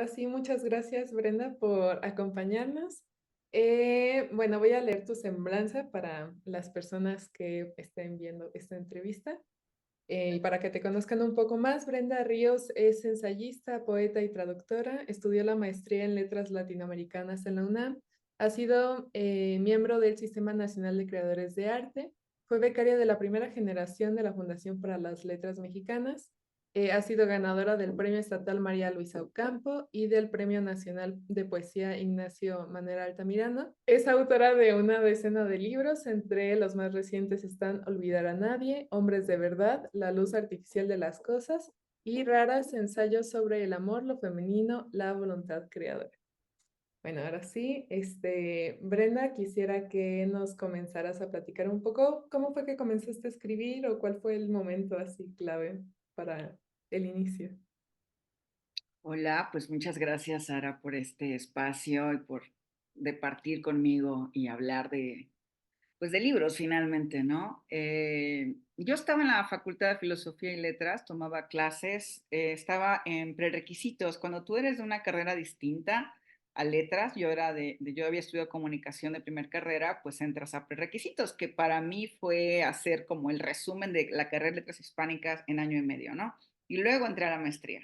ahora sí, muchas gracias, Brenda, por acompañarnos. Bueno, voy a leer tu semblanza para las personas que estén viendo esta entrevista. Y para que te conozcan un poco más, Brenda Ríos es ensayista, poeta y traductora. Estudió la maestría en Letras Latinoamericanas en la UNAM. Ha sido miembro del Sistema Nacional de Creadores de Arte. Fue becaria de la primera generación de la Fundación para las Letras Mexicanas. Ha sido ganadora del Premio Estatal María Luisa Ocampo y del Premio Nacional de Poesía Ignacio Manera Altamirano. Es autora de una decena de libros, entre los más recientes están Olvidar a Nadie, Hombres de Verdad, La Luz Artificial de las Cosas y Raras Ensayos sobre el Amor, lo Femenino, la Voluntad Creadora. Bueno, ahora sí, Brenda, quisiera que nos comenzaras a platicar un poco cómo fue que comenzaste a escribir o cuál fue el momento así clave para el inicio. Hola, pues muchas gracias, Sara, por este espacio y por departir conmigo y hablar pues de libros finalmente, ¿no? Yo estaba en la Facultad de Filosofía y Letras, tomaba clases, estaba en prerequisitos. Cuando tú eres de una carrera distinta a letras, yo había estudiado comunicación de primer carrera, pues entras a prerequisitos, que para mí fue hacer como el resumen de la carrera de letras hispánicas en año y medio, ¿no? Y luego entré a la maestría.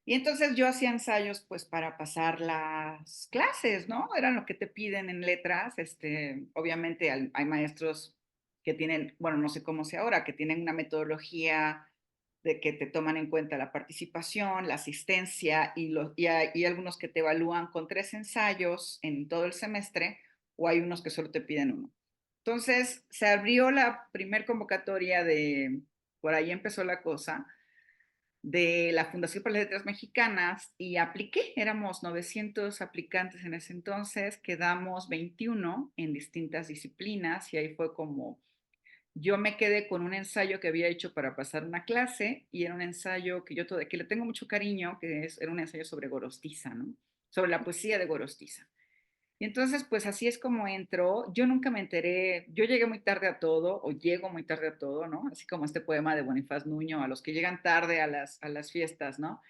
Y entonces yo hacía ensayos pues para pasar las clases, ¿no? Eran lo que te piden en letras. Obviamente hay maestros que tienen, bueno, no sé cómo sea ahora, que tienen una metodología de que te toman en cuenta la participación, la asistencia y algunos que te evalúan con 3 ensayos en todo el semestre o hay unos que solo te piden uno. Entonces se abrió la primer convocatoria por ahí empezó la cosa de la Fundación para las Letras Mexicanas y apliqué, éramos 900 aplicantes en ese entonces, quedamos 21 en distintas disciplinas y ahí fue como yo me quedé con un ensayo que había hecho para pasar una clase y era un ensayo que le tengo mucho cariño, era un ensayo sobre Gorostiza, ¿no? Sobre la poesía de Gorostiza. Y entonces, pues así es como entro. Yo nunca me enteré, yo llegué muy tarde a todo, o llego muy tarde a todo, ¿no? Así como este poema de Bonifaz Nuño, a los que llegan tarde a las fiestas, ¿no?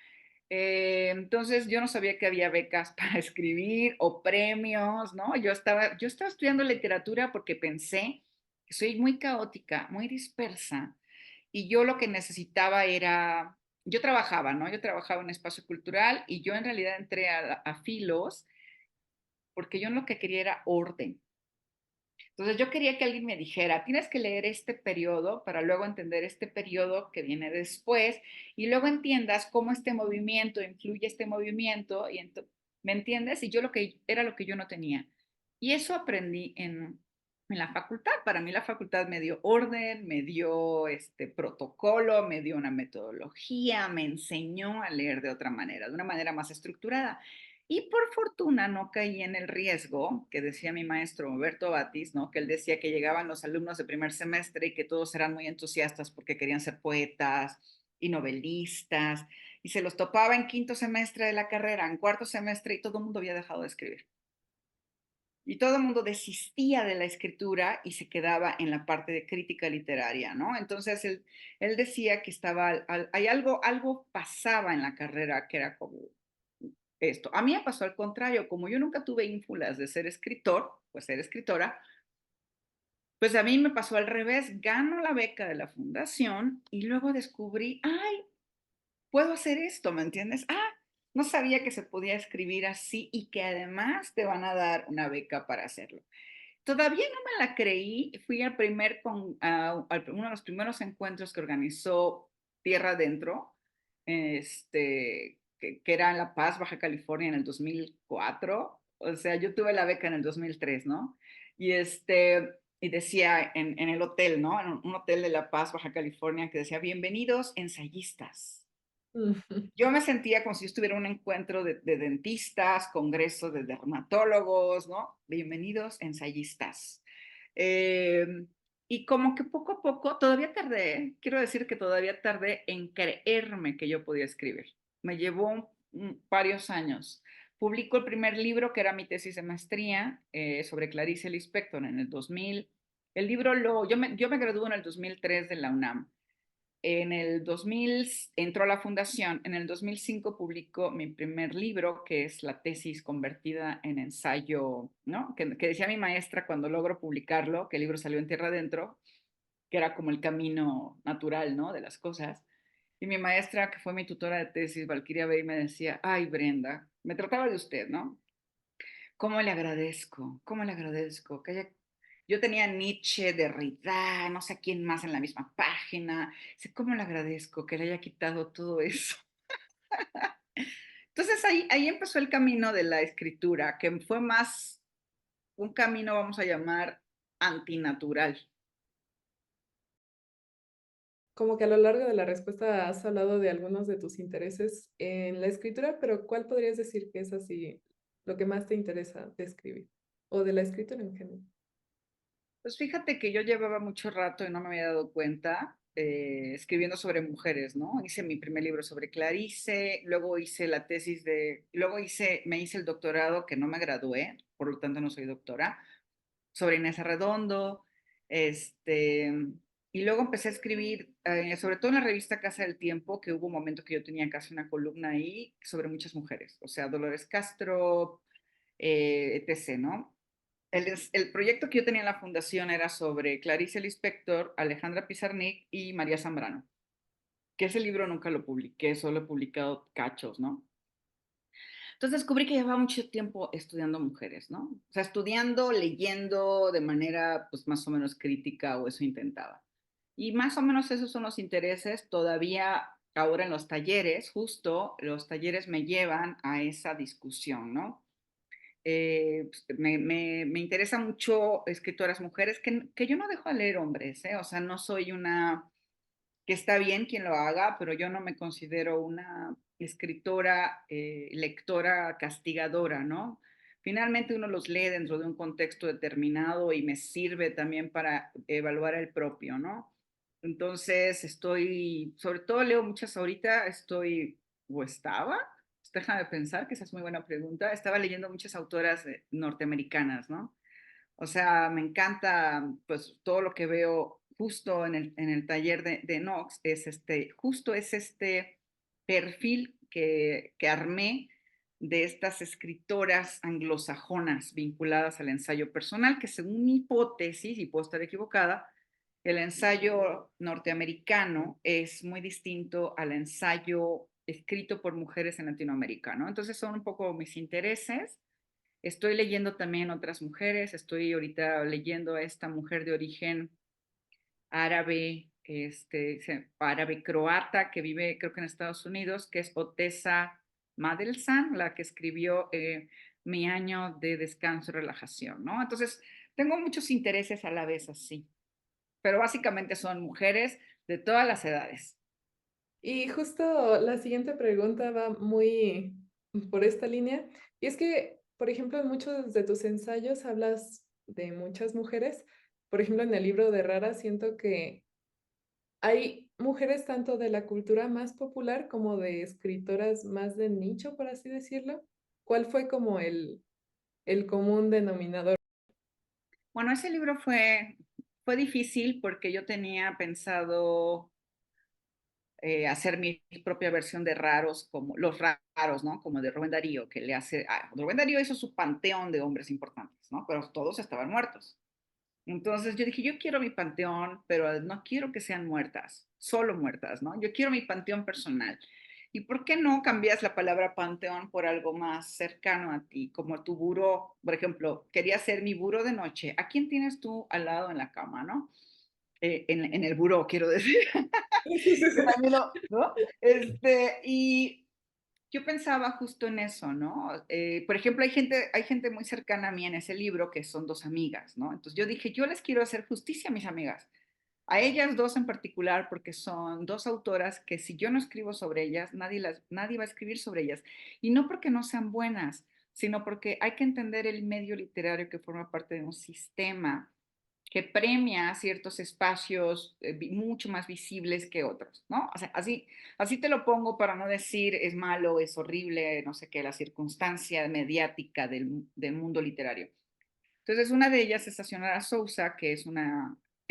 Entonces yo no sabía que había becas para escribir o premios, ¿no? Yo estaba estudiando literatura porque pensé que soy muy caótica, muy dispersa, y yo lo que necesitaba era, yo trabajaba, ¿no? Yo trabajaba en espacio cultural y yo en realidad entré a Filos porque yo lo que quería era orden. Entonces yo quería que alguien me dijera, tienes que leer este periodo para luego entender este periodo que viene después y luego entiendas cómo este movimiento influye este movimiento ¿me entiendes? Y yo era lo que yo no tenía. Y eso aprendí en la facultad. Para mí la facultad me dio orden, me dio este protocolo, me dio una metodología, me enseñó a leer de otra manera, de una manera más estructurada. Y por fortuna no caí en el riesgo que decía mi maestro Roberto Batis, ¿no? Que él decía que llegaban los alumnos de primer semestre y que todos eran muy entusiastas porque querían ser poetas y novelistas, y se los topaba en quinto semestre de la carrera, en cuarto semestre, y todo el mundo había dejado de escribir. Y todo el mundo desistía de la escritura y se quedaba en la parte de crítica literaria, ¿no? Entonces él decía que hay algo pasaba en la carrera que era como esto. A mí me pasó al contrario, como yo nunca tuve ínfulas de ser escritor, pues ser escritora, pues a mí me pasó al revés, gano la beca de la fundación y luego descubrí, ay, puedo hacer esto, ¿me entiendes? No sabía que se podía escribir así y que además te van a dar una beca para hacerlo. Todavía no me la creí, fui uno de los primeros encuentros que organizó Tierra Adentro, que era en La Paz, Baja California, en el 2004. O sea, yo tuve la beca en el 2003, ¿no? Y, y decía en el hotel, ¿no? En un hotel de La Paz, Baja California, que decía, bienvenidos ensayistas. Yo me sentía como si yo estuviera en un encuentro de dentistas, congreso de dermatólogos, ¿no? Bienvenidos ensayistas. Eh, y como que poco a poco, todavía tardé, quiero decir que todavía tardé en creerme que yo podía escribir. Me llevó varios años. Publico el primer libro, que era mi tesis de maestría, sobre Clarice Lispector en el 2000. El libro yo me gradué en el 2003 de la UNAM. En el 2000 entró a la fundación, en el 2005 publicó mi primer libro, que es la tesis convertida en ensayo, ¿no? Que decía mi maestra cuando logro publicarlo, que el libro salió en tierra adentro, que era como el camino natural, ¿no? De las cosas. Y mi maestra, que fue mi tutora de tesis, Valquiria Bey, me decía, ay, Brenda, me trataba de usted, ¿no? ¿Cómo le agradezco que haya... Yo tenía Nietzsche, Derrida, no sé quién más en la misma página. Dice, ¿cómo le agradezco que le haya quitado todo eso? Entonces ahí empezó el camino de la escritura, que fue más un camino, vamos a llamar, antinatural. Como que a lo largo de la respuesta has hablado de algunos de tus intereses en la escritura, pero ¿cuál podrías decir que es así lo que más te interesa de escribir o de la escritura en general? Pues fíjate que yo llevaba mucho rato y no me había dado cuenta escribiendo sobre mujeres, ¿no? Hice mi primer libro sobre Clarice, luego hice la tesis me hice el doctorado que no me gradué, por lo tanto no soy doctora, sobre Inés Arredondo, este, y luego empecé a escribir, sobre todo en la revista Casa del Tiempo, que hubo un momento que yo tenía casi una columna ahí sobre muchas mujeres, o sea, Dolores Castro, etc., ¿no? El proyecto que yo tenía en la fundación era sobre Clarice Lispector, Alejandra Pizarnik y María Zambrano, que ese libro nunca lo publiqué, solo he publicado cachos, ¿no? Entonces descubrí que llevaba mucho tiempo estudiando mujeres, ¿no? O sea, estudiando, leyendo de manera pues más o menos crítica, o eso intentaba. Y más o menos esos son los intereses. Todavía ahora en los talleres, justo los talleres me llevan a esa discusión, ¿no? Pues, me interesa mucho escritoras mujeres, que yo no dejo de leer hombres, ¿eh? O sea, no soy una, que está bien quien lo haga, pero yo no me considero una escritora, lectora castigadora, ¿no? Finalmente uno los lee dentro de un contexto determinado y me sirve también para evaluar el propio, ¿no? Entonces estoy, sobre todo leo muchas ahorita, estoy, o estaba, déjame pensar que esa es muy buena pregunta, estaba leyendo muchas autoras norteamericanas, ¿no? O sea, me encanta, pues, todo lo que veo justo en el taller de Knox, es justo es este perfil que armé de estas escritoras anglosajonas vinculadas al ensayo personal, que según mi hipótesis, y puedo estar equivocada, el ensayo norteamericano es muy distinto al ensayo escrito por mujeres en Latinoamérica, ¿no? Entonces son un poco mis intereses. Estoy leyendo también otras mujeres, estoy ahorita leyendo a esta mujer de origen árabe, árabe croata, que vive creo que en Estados Unidos, que es Otessa Madelsan, la que escribió Mi año de descanso y relajación, ¿no? Entonces, tengo muchos intereses a la vez así, pero básicamente son mujeres de todas las edades. Y justo la siguiente pregunta va muy por esta línea. Y es que, por ejemplo, en muchos de tus ensayos hablas de muchas mujeres. Por ejemplo, en el libro de Rara siento que hay mujeres tanto de la cultura más popular como de escritoras más de nicho, por así decirlo. ¿Cuál fue como el común denominador? Bueno, ese libro fue difícil porque yo tenía pensado hacer mi propia versión de raros, como los raros, ¿no? Como de Rubén Darío, que le hace, Rubén Darío hizo su panteón de hombres importantes, ¿no? Pero todos estaban muertos. Entonces yo dije, yo quiero mi panteón, pero no quiero que sean muertas, solo muertas, ¿no? Yo quiero mi panteón personal. ¿Y por qué no cambias la palabra panteón por algo más cercano a ti, como tu buró? Por ejemplo, quería ser mi buró de noche. ¿A quién tienes tú al lado en la cama, no? En el buró, quiero decir. Que también ¿no? Y yo pensaba justo en eso, ¿no? Por ejemplo, hay gente muy cercana a mí en ese libro que son dos amigas, ¿no? Entonces yo dije, yo les quiero hacer justicia a mis amigas, a ellas dos en particular, porque son dos autoras que si yo no escribo sobre ellas, nadie va a escribir sobre ellas. Y no porque no sean buenas, sino porque hay que entender el medio literario que forma parte de un sistema que premia ciertos espacios mucho más visibles que otros, ¿no? O sea, así te lo pongo para no decir es malo, es horrible, no sé qué, la circunstancia mediática del mundo literario. Entonces, una de ellas es Sionara Sousa, que es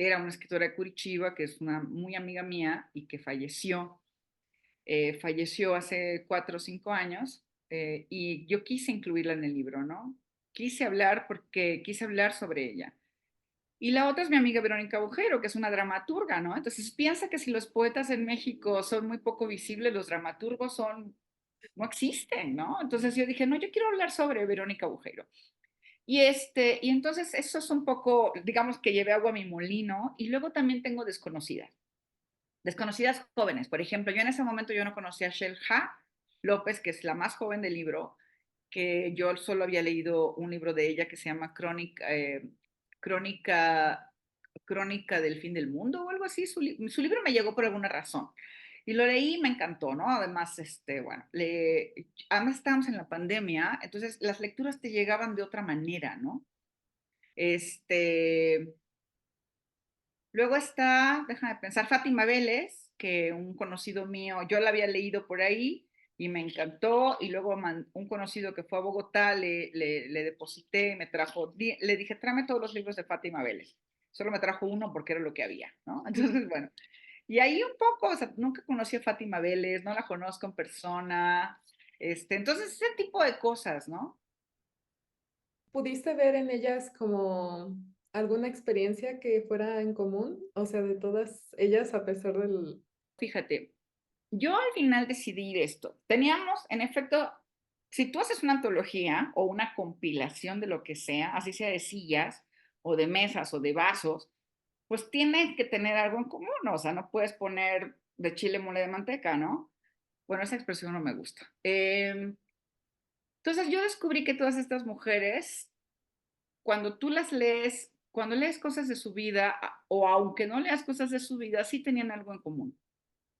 era una escritora de Curitiba, que es una muy amiga mía y que falleció. Falleció hace 4 o 5 años, y yo quise incluirla en el libro, ¿no? Quise hablar porque quise hablar sobre ella. Y la otra es mi amiga Verónica Bujero, que es una dramaturga, ¿no? Entonces piensa que si los poetas en México son muy poco visibles, los dramaturgos no existen, ¿no? Entonces yo dije, no, yo quiero hablar sobre Verónica Bujero. Y entonces eso es un poco, digamos que llevé agua a mi molino, y luego también tengo desconocidas jóvenes. Por ejemplo, yo en ese momento yo no conocía a Shelha López, que es la más joven del libro, que yo solo había leído un libro de ella que se llama Crónica, Crónica del Fin del Mundo o algo así. Su libro me llegó por alguna razón. Y lo leí y me encantó, ¿no? Además, bueno, además estábamos en la pandemia, entonces las lecturas te llegaban de otra manera, ¿no? Este, Luego está, déjame pensar, Fátima Vélez, que un conocido mío, yo la había leído por ahí y me encantó, y luego un conocido que fue a Bogotá le deposité, me trajo, le dije, tráeme todos los libros de Fátima Vélez. Solo me trajo uno porque era lo que había, ¿no? Entonces, bueno, y ahí un poco, o sea, nunca conocí a Fátima Vélez, no la conozco en persona, entonces ese tipo de cosas, ¿no? ¿Pudiste ver en ellas como alguna experiencia que fuera en común? O sea, de todas ellas, a pesar del... Fíjate, yo al final decidí esto. Teníamos, en efecto, si tú haces una antología o una compilación de lo que sea, así sea de sillas o de mesas o de vasos, pues tiene que tener algo en común, ¿no? O sea, no puedes poner de chile mole de manteca, ¿no? Bueno, esa expresión no me gusta. Entonces yo descubrí que todas estas mujeres, cuando tú las lees, cuando lees cosas de su vida, o aunque no leas cosas de su vida, sí tenían algo en común.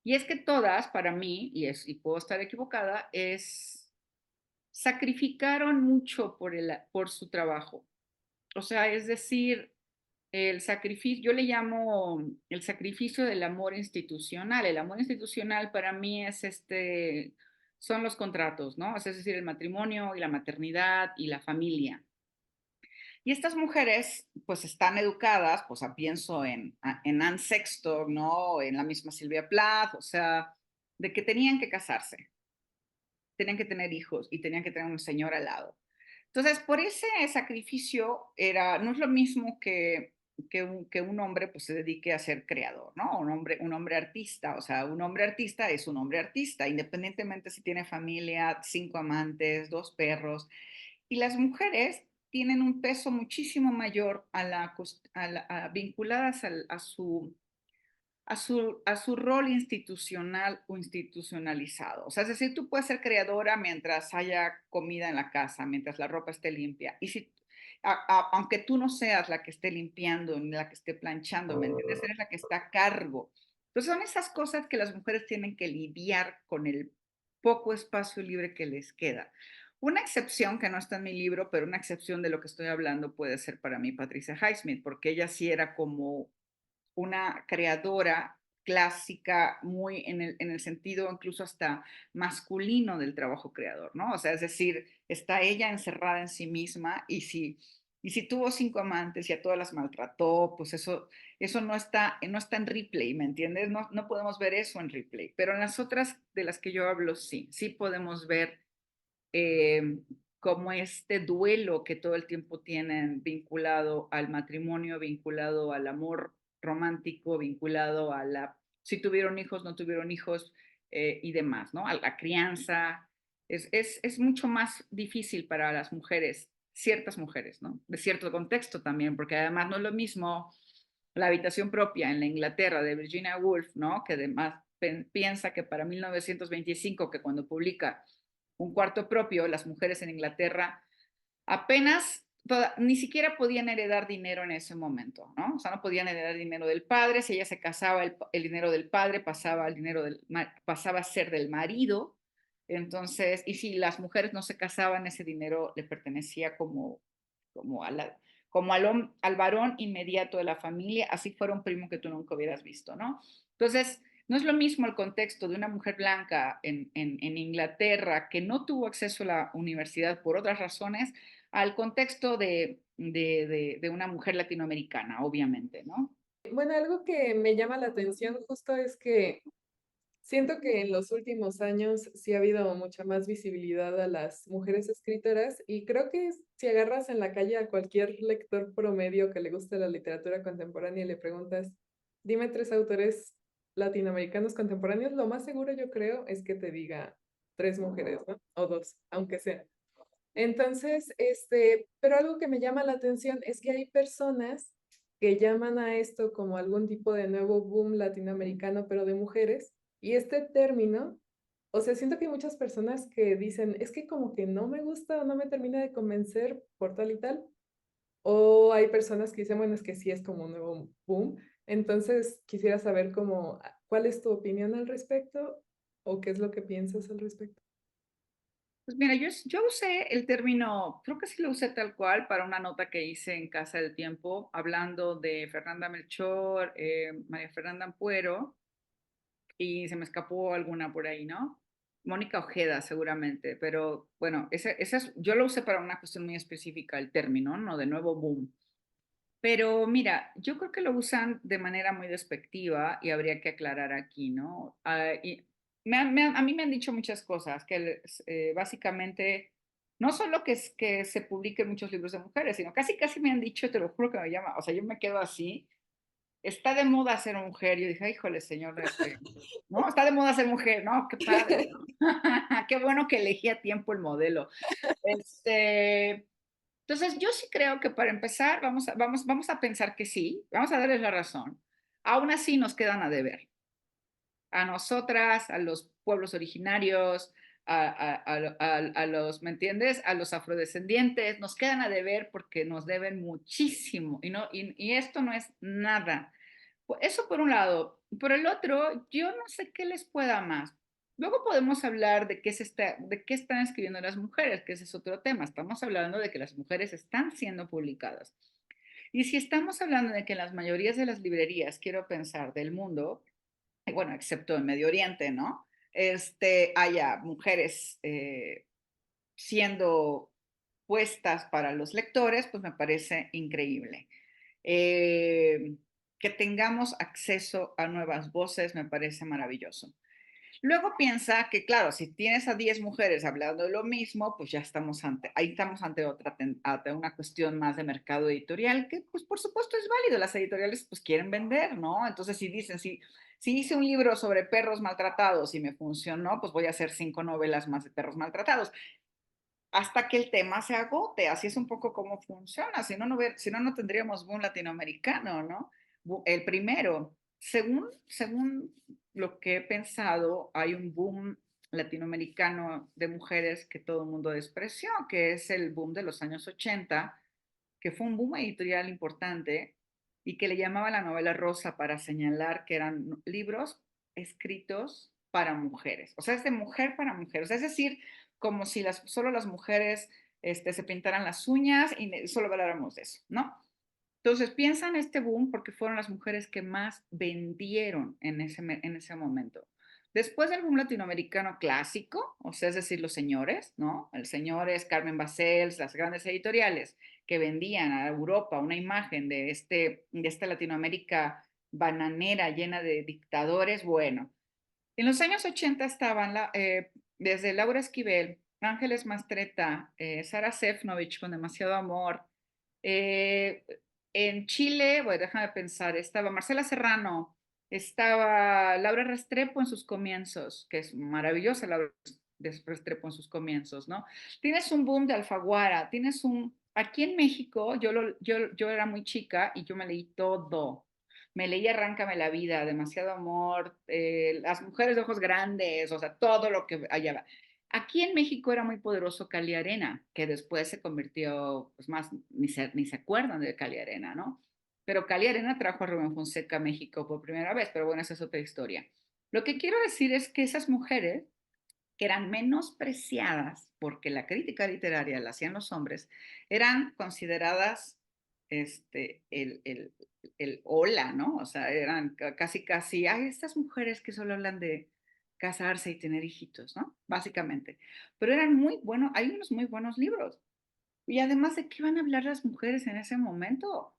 Y es que todas, para mí, y puedo estar equivocada, sacrificaron mucho por su trabajo. O sea, es decir, el sacrificio, yo le llamo el sacrificio del amor institucional. El amor institucional para mí son los contratos, ¿no? Es decir, el matrimonio y la maternidad y la familia. Y estas mujeres, pues están educadas, pues pienso en Anne Sexton, ¿no? En la misma Silvia Plath, o sea, de que tenían que casarse, tenían que tener hijos y tenían que tener un señor al lado. Entonces, por ese sacrificio no es lo mismo que un hombre pues se dedique a ser creador, ¿no? Un hombre artista, o sea, un hombre artista es un hombre artista, independientemente si tiene familia, 5 amantes, 2 perros. Y las mujeres tienen un peso muchísimo mayor vinculadas a su rol institucional o institucionalizado. O sea, es decir, tú puedes ser creadora mientras haya comida en la casa, mientras la ropa esté limpia. Y aunque tú no seas la que esté limpiando ni la que esté planchando, ¿me entiendes? Eres la que está a cargo. Entonces son esas cosas que las mujeres tienen que lidiar con el poco espacio libre que les queda. Una excepción que no está en mi libro, pero una excepción de lo que estoy hablando puede ser para mí Patricia Highsmith, porque ella sí era como una creadora clásica, muy en el sentido incluso hasta masculino del trabajo creador, ¿no? O sea, es decir, está ella encerrada en sí misma, y si tuvo 5 amantes y a todas las maltrató, pues eso no está en Ripley, ¿me entiendes? No, no podemos ver eso en Ripley, pero en las otras de las que yo hablo, sí podemos ver eh, como este duelo que todo el tiempo tienen vinculado al matrimonio, vinculado al amor romántico, vinculado si tuvieron hijos, no tuvieron hijos, y demás, ¿no? A la crianza. Es mucho más difícil para las mujeres, ciertas mujeres, ¿no? De cierto contexto también, porque además no es lo mismo La habitación propia en la Inglaterra de Virginia Woolf, ¿no? Que además piensa que para 1925, que cuando publica Un cuarto propio, las mujeres en Inglaterra apenas, ni siquiera podían heredar dinero en ese momento, ¿no? O sea, no podían heredar dinero del padre. Si ella se casaba, el dinero del padre pasaba a ser del marido. Entonces, y si las mujeres no se casaban, ese dinero le pertenecía como, a la, como al varón inmediato de la familia, así fuera un primo que tú nunca hubieras visto, ¿no? Entonces, no es lo mismo el contexto de una mujer blanca en Inglaterra que no tuvo acceso a la universidad por otras razones, al contexto de una mujer latinoamericana, obviamente, ¿no? bueno, algo que me llama la atención justo es que siento que en los últimos años sí ha habido mucha más visibilidad a las mujeres escritoras y creo que si agarras en la calle a cualquier lector promedio que le guste la literatura contemporánea y le preguntas, dime tres autores latinoamericanos contemporáneos, lo más seguro yo creo es que te diga tres mujeres, ¿no? O dos, aunque sea. Entonces, pero algo que me llama la atención es que hay personas que llaman a esto como algún tipo de nuevo boom latinoamericano, pero de mujeres. Y este término, o sea, siento que hay muchas personas que dicen, es que como que no me gusta o no me termina de convencer por tal y tal. O hay personas que dicen, bueno, es que sí es como un nuevo boom. Entonces, quisiera saber cómo, ¿cuál es tu opinión al respecto o qué es lo que piensas al respecto? Pues mira, yo usé el término, creo que sí lo usé tal cual para una nota que hice en Casa del Tiempo, hablando de Fernanda Melchor, María Fernanda Ampuero, y se me escapó alguna por ahí, ¿no? Mónica Ojeda, seguramente, pero bueno, yo lo usé para una cuestión muy específica, el término, ¿no? De nuevo boom. Pero mira, yo creo que lo usan de manera muy despectiva y habría que aclarar aquí, ¿no? Y a mí me han dicho muchas cosas, que básicamente no solo que se publiquen muchos libros de mujeres, sino casi me han dicho, te lo juro que me llama, o sea, yo me quedo así, está de moda ser mujer. Yo dije, "Ay, híjole, señor, ¿no? Está de moda ser mujer, ¿no? Qué padre, ¿no? Qué bueno que elegí a tiempo el modelo. Este, entonces, yo sí creo que para empezar vamos a pensar que sí, vamos a darles la razón. Aún así nos quedan a deber. A nosotras, a los pueblos originarios, a los, ¿me entiendes? A los afrodescendientes, nos quedan a deber porque nos deben muchísimo y esto no es nada. Eso por un lado. Por el otro, yo no sé qué les pueda más. Luego podemos hablar de qué están escribiendo las mujeres, que ese es otro tema. Estamos hablando de que las mujeres están siendo publicadas. Y si estamos hablando de que en las mayorías de las librerías, quiero pensar, del mundo, bueno, excepto en Medio Oriente, ¿no? Haya mujeres siendo puestas para los lectores, pues me parece increíble. Eh, que tengamos acceso a nuevas voces me parece maravilloso. Luego piensa que, claro, si tienes a 10 mujeres hablando de lo mismo, pues ya ahí estamos ante una cuestión más de mercado editorial, que pues por supuesto es válido, las editoriales pues quieren vender, ¿no? Entonces si dicen, si hice un libro sobre perros maltratados y me funcionó, pues voy a hacer 5 novelas más de perros maltratados hasta que el tema se agote. Así es un poco cómo funciona. Si no, no tendríamos boom latinoamericano, ¿no? El primero, según lo que he pensado, hay un boom latinoamericano de mujeres que todo el mundo despreció, que es el boom de los años 80, que fue un boom editorial importante y que le llamaba la novela rosa para señalar que eran libros escritos para mujeres. O sea, es de mujer para mujer. O sea, es decir, como si solo las mujeres se pintaran las uñas y solo habláramos de eso, ¿no? Entonces, piensa en este boom porque fueron las mujeres que más vendieron en ese momento. Después del boom latinoamericano clásico, o sea, es decir, los señores, ¿no? El señores, Carmen Basels, las grandes editoriales que vendían a Europa una imagen de esta Latinoamérica bananera llena de dictadores, bueno. En los años 80 estaban desde Laura Esquivel, Ángeles Mastretta, Sara Sefcovic con Demasiado Amor, eh, en Chile, bueno, déjame pensar, estaba Marcela Serrano, estaba Laura Restrepo en sus comienzos, que es maravillosa Laura Restrepo en sus comienzos, ¿no? Tienes un boom de Alfaguara, aquí en México, yo era muy chica y yo me leí todo. Me leí Arráncame la vida, Demasiado Amor, Las mujeres de ojos grandes, o sea, todo lo que allá. Aquí en México era muy poderoso Cali Arena, que después se convirtió, pues más, ni se acuerdan de Cali Arena, ¿no? Pero Cali Arena trajo a Rubén Fonseca a México por primera vez, pero bueno, esa es otra historia. Lo que quiero decir es que esas mujeres que eran menospreciadas porque la crítica literaria la hacían los hombres, eran consideradas el hola, ¿no? O sea, eran casi, ay, estas mujeres que solo hablan de casarse y tener hijitos, ¿no? Básicamente. Pero eran muy buenos, hay unos muy buenos libros. Y además, ¿de qué van a hablar las mujeres en ese momento?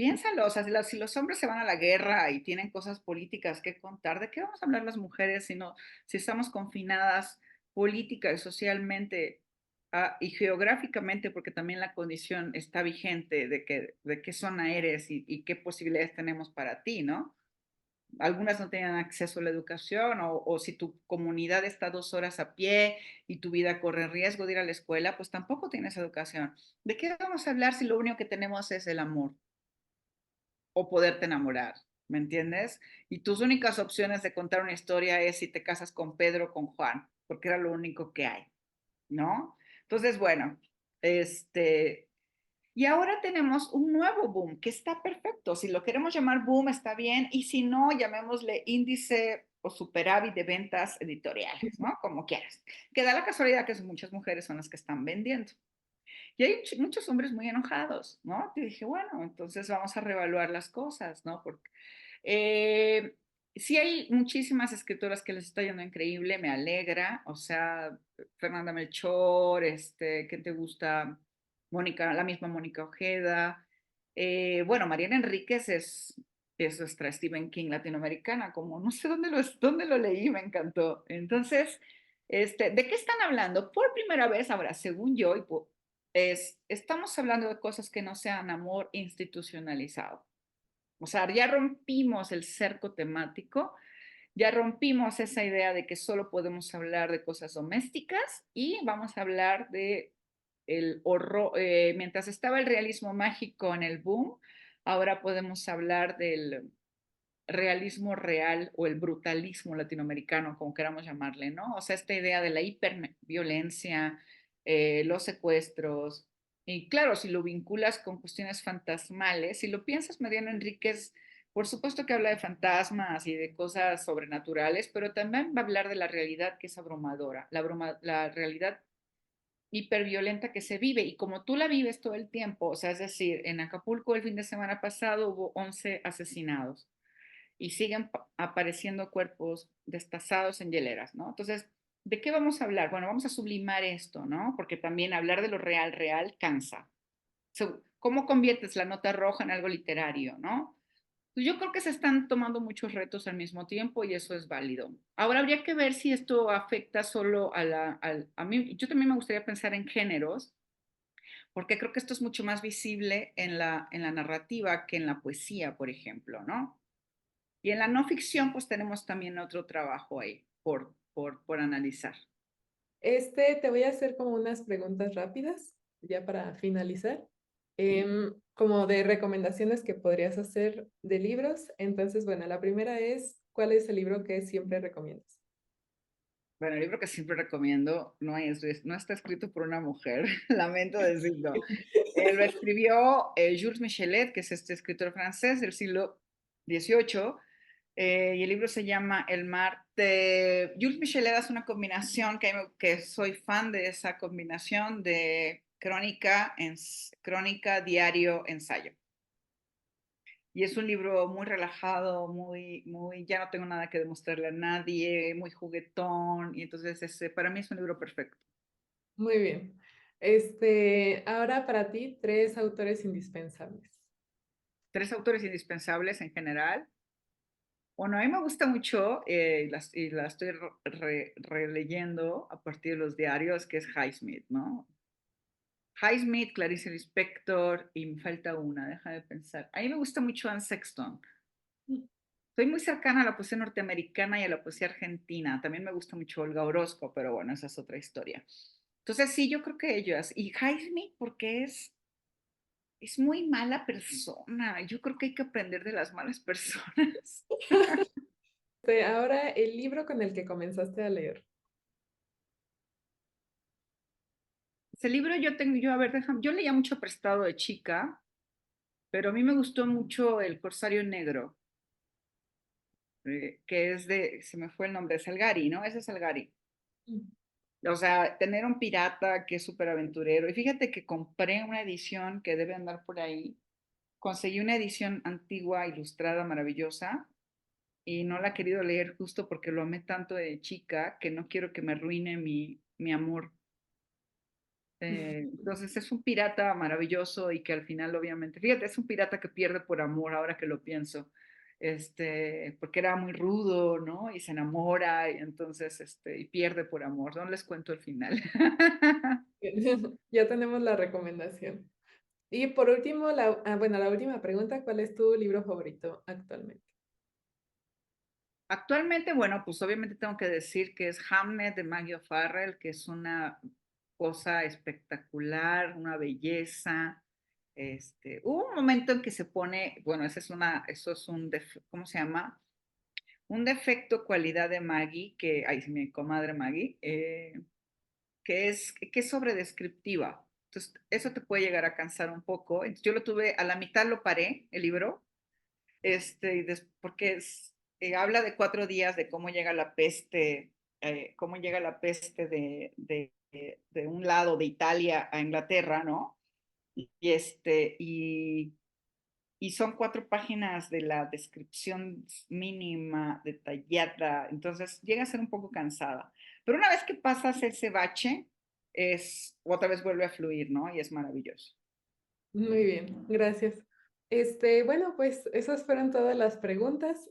Piénsalo, o sea, si los hombres se van a la guerra y tienen cosas políticas que contar, ¿de qué vamos a hablar las mujeres si no, si estamos confinadas política y socialmente y geográficamente, porque también la condición está vigente de qué zona eres y qué posibilidades tenemos para ti, ¿no? Algunas no tienen acceso a la educación o si tu comunidad está 2 horas a pie y tu vida corre riesgo de ir a la escuela, pues tampoco tienes educación. ¿De qué vamos a hablar si lo único que tenemos es el amor o poderte enamorar? ¿Me entiendes? Y tus únicas opciones de contar una historia es si te casas con Pedro o con Juan, porque era lo único que hay, ¿no? Entonces, bueno, este, y ahora tenemos un nuevo boom que está perfecto. Si lo queremos llamar boom, está bien. Y si no, llamémosle índice o superávit de ventas editoriales, ¿no? Como quieras. Que da la casualidad que muchas mujeres son las que están vendiendo. Y hay muchos hombres muy enojados, ¿no? Te dije, bueno, entonces vamos a reevaluar las cosas, ¿no? Porque sí hay muchísimas escritoras que les está yendo increíble, me alegra. O sea, Fernanda Melchor, ¿qué te gusta? Mónica, la misma Mónica Ojeda. Bueno, Mariana Enríquez es nuestra Stephen King latinoamericana, como no sé dónde lo leí, me encantó. Entonces, ¿de qué están hablando? Por primera vez, ahora, según yo, estamos hablando de cosas que no sean amor institucionalizado. O sea, ya rompimos el cerco temático, ya rompimos esa idea de que solo podemos hablar de cosas domésticas y vamos a hablar de el horror. Mientras estaba el realismo mágico en el boom, ahora podemos hablar del realismo real o el brutalismo latinoamericano, como queramos llamarle, ¿no? O sea, esta idea de la hiperviolencia, los secuestros, y claro, si lo vinculas con cuestiones fantasmales, si lo piensas, Mariana Enríquez, por supuesto que habla de fantasmas y de cosas sobrenaturales, pero también va a hablar de la realidad que es abrumadora, la realidad hiperviolenta que se vive y como tú la vives todo el tiempo, o sea, es decir, en Acapulco el fin de semana pasado hubo 11 asesinados y siguen apareciendo cuerpos destazados en hieleras, ¿no? Entonces, ¿de qué vamos a hablar? Bueno, vamos a sublimar esto, ¿no? Porque también hablar de lo real, real cansa. ¿Cómo conviertes la nota roja en algo literario, ¿no? Pues yo creo que se están tomando muchos retos al mismo tiempo y eso es válido. Ahora habría que ver si esto afecta solo a mí. Yo también me gustaría pensar en géneros, porque creo que esto es mucho más visible en la narrativa que en la poesía, por ejemplo, ¿no? Y en la no ficción, pues tenemos también otro trabajo ahí por analizar. Te voy a hacer como unas preguntas rápidas, ya para finalizar, como de recomendaciones que podrías hacer de libros. Entonces, bueno, la primera es, ¿cuál es el libro que siempre recomiendas? Bueno, el libro que siempre recomiendo no está escrito por una mujer, lamento decirlo. Lo escribió Jules Michelet, que es este escritor francés del siglo XVIII, y el libro se llama El mar. Jules Michelet hace una combinación que soy fan de esa combinación de crónica, diario, ensayo. Y es un libro muy relajado, ya no tengo nada que demostrarle a nadie, muy juguetón, y entonces para mí es un libro perfecto. Muy bien. Ahora para ti, tres autores indispensables. 3 autores indispensables en general. Bueno, a mí me gusta mucho, y la estoy releyendo a partir de los diarios, que es Highsmith, ¿no? Highsmith, Clarice Lispector, y me falta una, deja de pensar. A mí me gusta mucho Anne Sexton. Soy muy cercana a la poesía norteamericana y a la poesía argentina. También me gusta mucho Olga Orozco, pero bueno, esa es otra historia. Entonces, sí, yo creo que ellas. Y Highsmith, porque es muy mala persona. Yo creo que hay que aprender de las malas personas. Ahora el libro con el que comenzaste a leer. Ese libro a ver, yo leía mucho prestado de chica, pero a mí me gustó mucho El Corsario Negro, que es se me fue el nombre, Salgari, ¿no? Ese es Salgari. O sea, tener un pirata que es súper aventurero. Y fíjate que compré una edición que debe andar por ahí. Conseguí una edición antigua, ilustrada, maravillosa, y no la he querido leer justo porque lo amé tanto de chica que no quiero que me arruine mi amor Entonces es un pirata maravilloso y que al final obviamente, fíjate, es un pirata que pierde por amor ahora que lo pienso, porque era muy rudo, ¿no? Y se enamora y entonces, y pierde por amor. No les cuento el final. Ya tenemos la recomendación. Y por último, bueno, la última pregunta, ¿cuál es tu libro favorito actualmente? Actualmente, bueno, pues obviamente tengo que decir que es Hamnet de Maggie O'Farrell, que es una cosa espectacular, una belleza. Hubo un momento en que se pone, bueno, eso es ¿cómo se llama? Un defecto cualidad de Maggie, ay, sí, mi comadre Maggie, que es sobredescriptiva. Entonces, eso te puede llegar a cansar un poco. Entonces, yo lo tuve, a la mitad lo paré, el libro, porque habla de 4 días de cómo llega la peste de un lado de Italia a Inglaterra, ¿no? Y, y son 4 páginas de la descripción mínima, detallada, entonces llega a ser un poco cansada. Pero una vez que pasas ese bache, otra vez vuelve a fluir, ¿no? Y es maravilloso. Muy bien, gracias. Bueno, pues esas fueron todas las preguntas.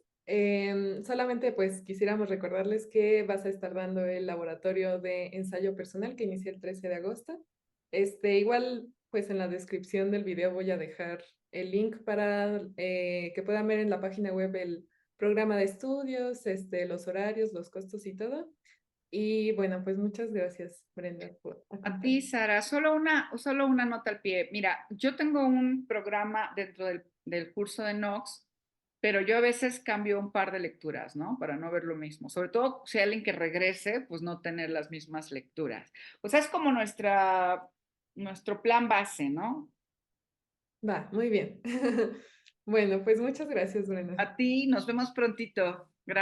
Solamente pues quisiéramos recordarles que vas a estar dando el laboratorio de ensayo personal que inicia el 13 de agosto. Igual pues en la descripción del video voy a dejar el link para que puedan ver en la página web el programa de estudios, los horarios, los costos y todo. Y bueno, pues muchas gracias, Brenda, por A ti, acompañarnos. Sara, solo una nota al pie. Mira, yo tengo un programa dentro del curso de Knox, pero yo a veces cambio un par de lecturas, ¿no? Para no ver lo mismo. Sobre todo si hay alguien que regrese, pues no tener las mismas lecturas. O sea, es como nuestro plan base, ¿no? Va, muy bien. Bueno, pues muchas gracias, Brenda. A ti, nos vemos prontito.